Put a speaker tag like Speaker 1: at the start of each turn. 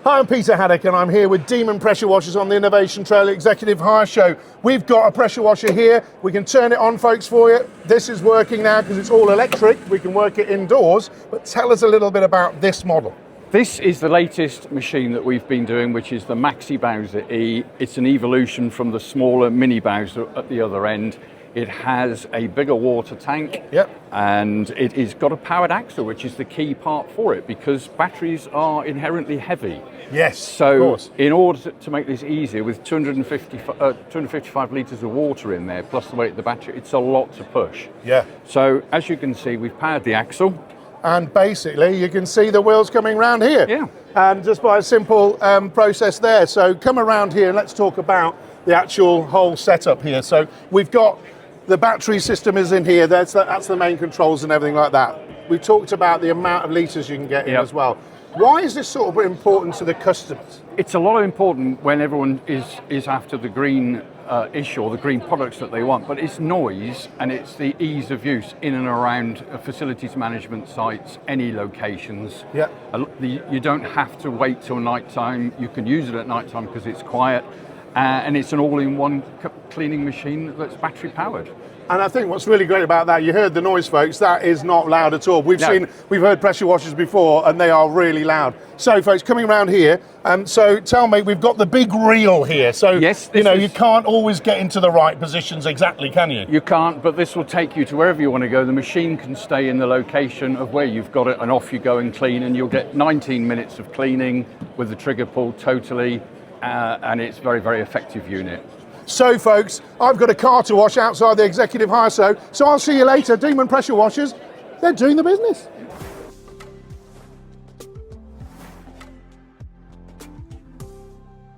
Speaker 1: Hi, I'm Peter Haddock and I'm here with Demon Pressure Washers on the Innovation Trail Executive Hire Show. We've got a pressure washer here. We can turn it on, folks, for you. This is working now because it's all electric. We can work it indoors, but tell us a little bit about this model.
Speaker 2: This is the latest machine that we've been doing, which is the Maxi Bowser E. It's an evolution from the smaller mini Bowser at the other end. It has a bigger water tank, and it has got a powered axle, which is the key part for it, because batteries are inherently heavy.
Speaker 1: Yes,
Speaker 2: so
Speaker 1: of course.
Speaker 2: In order to make this easier, with 255 litres of water in there, plus the weight of the battery, it's a lot to push.
Speaker 1: Yeah.
Speaker 2: So as you can see, we've powered the axle.
Speaker 1: And basically, you can see the wheels coming round here.
Speaker 2: Yeah.
Speaker 1: And just by a simple process there. So come around here and let's talk about the actual whole setup here. So we've got the battery system is in here. That's the main controls and everything like that. We talked about the amount of litres you can get in as well. Why is this sort of important to the customers?
Speaker 2: It's a lot important when everyone is after the green issue or the green products that they want, but it's noise and it's the ease of use in and around facilities management sites, any locations.
Speaker 1: Yeah.
Speaker 2: You don't have to wait till night time. You can use it at night time because it's quiet. And it's an all-in-one cleaning machine that's battery powered. And
Speaker 1: I think what's really great about that, you heard the noise, folks, that is not loud at all. We've heard pressure washers before and they are really loud. So folks, coming around here, so tell me, we've got the big reel here. So
Speaker 2: yes,
Speaker 1: you can't always get into the right positions exactly, can you?
Speaker 2: You can't, but this will take you to wherever you want to go. The machine can stay in the location of where you've got it, and off you go and clean, and you'll get 19 minutes of cleaning with the trigger pulled totally. And it's a very, very effective unit.
Speaker 1: So folks, I've got a car to wash outside the Executive Hire Show, so I'll see you later. Demon Pressure Washers, they're doing the business.